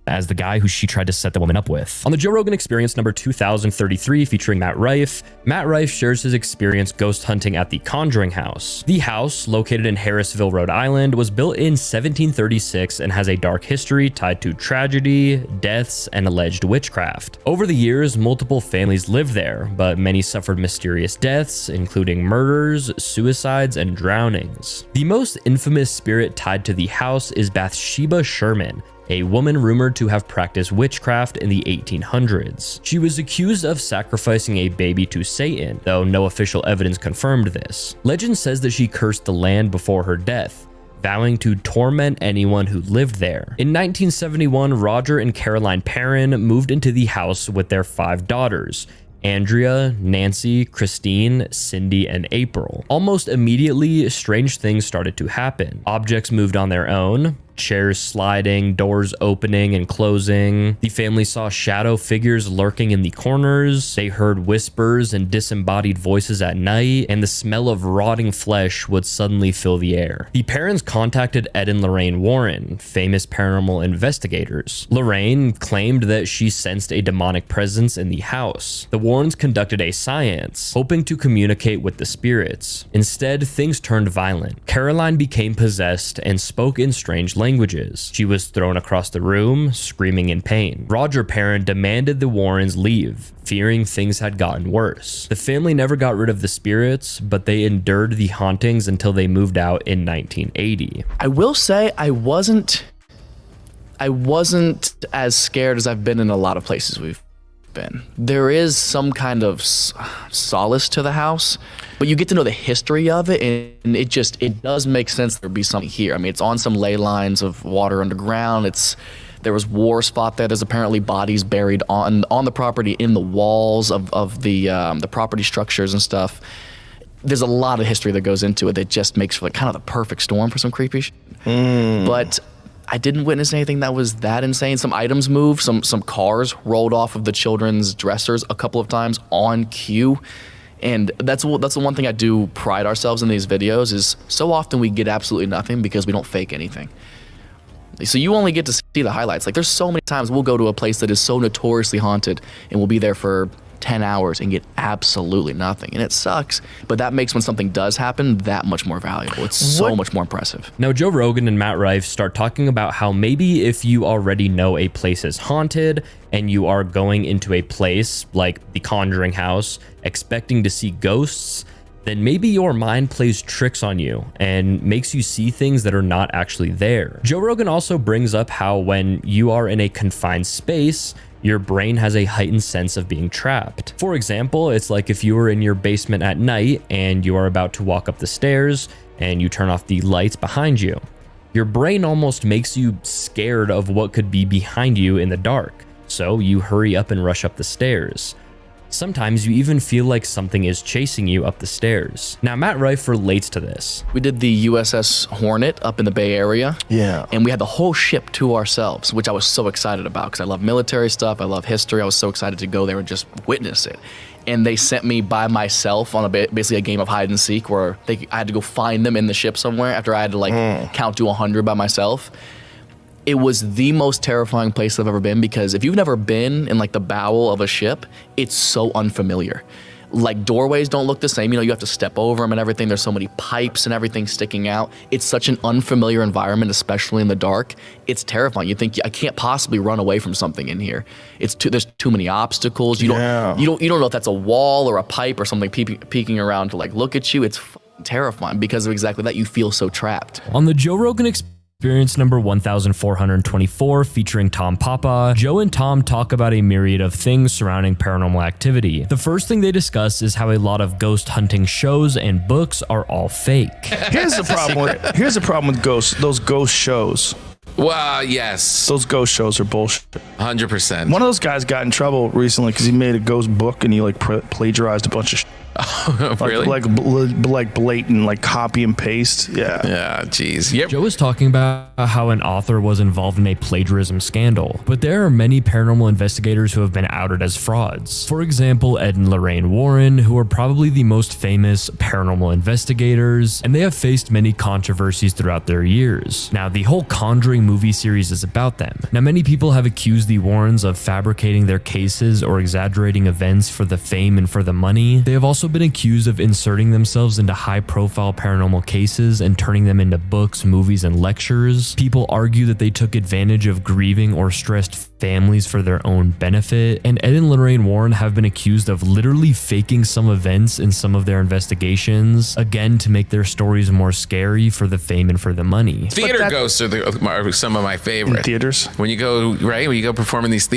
as the guy who she tried to set the woman up with. On the Joe Rogan Experience number 2033 featuring Matt Rife shares his experience ghost hunting at the Conjuring House. The house, located in Harrisville, Rhode Island, was built in 1736 and has a dark history tied to tragedy, deaths, and alleged witchcraft. Over the years, multiple families lived there, but many suffered mysterious deaths, including murders, suicides, and drownings. The most infamous spirit tied to the house is Bathsheba Sherman, a woman rumored to have practiced witchcraft in the 1800s. She was accused of sacrificing a baby to Satan, though no official evidence confirmed this. Legend says that she cursed the land before her death, vowing to torment anyone who lived there. In 1971, Roger and Caroline Perrin moved into the house with their 5 daughters: Andrea, Nancy, Christine, Cindy, and April. Almost immediately, strange things started to happen. Objects moved on their own, chairs sliding, doors opening and closing. The family saw shadow figures lurking in the corners. They heard whispers and disembodied voices at night, and the smell of rotting flesh would suddenly fill the air. The parents contacted Ed and Lorraine Warren, famous paranormal investigators. Lorraine claimed that she sensed a demonic presence in the house. The Warrens conducted a seance, hoping to communicate with the spirits. Instead, things turned violent. Caroline became possessed and spoke in strange languages. She was thrown across the room, screaming in pain. Roger Perrin demanded the Warrens leave, fearing things had gotten worse. The family never got rid of the spirits, but they endured the hauntings until they moved out in 1980. I will say I wasn't as scared as I've been in a lot of places we've been. There is some kind of solace to the house, but you get to know the history of it, and it does make sense there'd be something here. I mean, it's on some ley lines of water underground. There was wars fought there. There's apparently bodies buried on the property, in the walls of the property structures and stuff. There's a lot of history that goes into it that just makes for like kind of the perfect storm for some creepy shit. But I didn't witness anything that was that insane. Some items moved, some cars rolled off of the children's dressers a couple of times on cue. And that's the one thing I do pride ourselves in these videos, is so often we get absolutely nothing because we don't fake anything. So you only get to see the highlights. Like, there's so many times we'll go to a place that is so notoriously haunted and we'll be there for 10 hours and get absolutely nothing, and it sucks, but that makes when something does happen that much more valuable. It's so much more impressive. Now, Joe Rogan and Matt Rife start talking about how maybe if you already know a place is haunted and you are going into a place like the Conjuring House expecting to see ghosts, then maybe your mind plays tricks on you and makes you see things that are not actually there. Joe Rogan also brings up how when you are in a confined space, your brain has a heightened sense of being trapped. For example, it's like if you were in your basement at night and you are about to walk up the stairs and you turn off the lights behind you. Your brain almost makes you scared of what could be behind you in the dark, so you hurry up and rush up the stairs. Sometimes you even feel like something is chasing you up the stairs. Now, Matt Rife relates to this. We did the USS Hornet up in the Bay Area. Yeah. And we had the whole ship to ourselves, which I was so excited about because I love military stuff. I love history. I was so excited to go there and just witness it. And they sent me by myself on basically a game of hide and seek where I had to go find them in the ship somewhere after I had to count to 100 by myself. It was the most terrifying place I've ever been, because if you've never been in like the bowel of a ship, it's so unfamiliar. Like, doorways don't look the same. You know, you have to step over them and everything. There's so many pipes and everything sticking out. It's such an unfamiliar environment, especially in the dark. It's terrifying. You think, I can't possibly run away from something in here. There's too many obstacles. You don't know if that's a wall or a pipe or something peeking around to like look at you. It's terrifying because of exactly that. You feel so trapped. On the Joe Rogan Experience number 1424 featuring Tom Papa, Joe and Tom talk about a myriad of things surrounding paranormal activity. The first thing they discuss is how a lot of ghost hunting shows and books are all fake. Here's the problem with ghosts. Those ghost shows. Well, yes. Those ghost shows are bullshit. 100%. One of those guys got in trouble recently because he made a ghost book and he like plagiarized a bunch of shit. Really? Like blatant, like copy and paste. Yeah. Yeah, geez. Yep. Joe was talking about how an author was involved in a plagiarism scandal, but there are many paranormal investigators who have been outed as frauds. For example, Ed and Lorraine Warren, who are probably the most famous paranormal investigators, and they have faced many controversies throughout their years. Now, the whole Conjuring movie series is about them. Now, many people have accused the Warrens of fabricating their cases or exaggerating events for the fame and for the money. They have also been accused of inserting themselves into high-profile paranormal cases and turning them into books, movies, and lectures. People argue that they took advantage of grieving or stressed families for their own benefit, and Ed and Lorraine Warren have been accused of literally faking some events in some of their investigations, again to make their stories more scary for the fame and for the money. Theater ghosts are some of my favorites. Theaters. When you go perform in these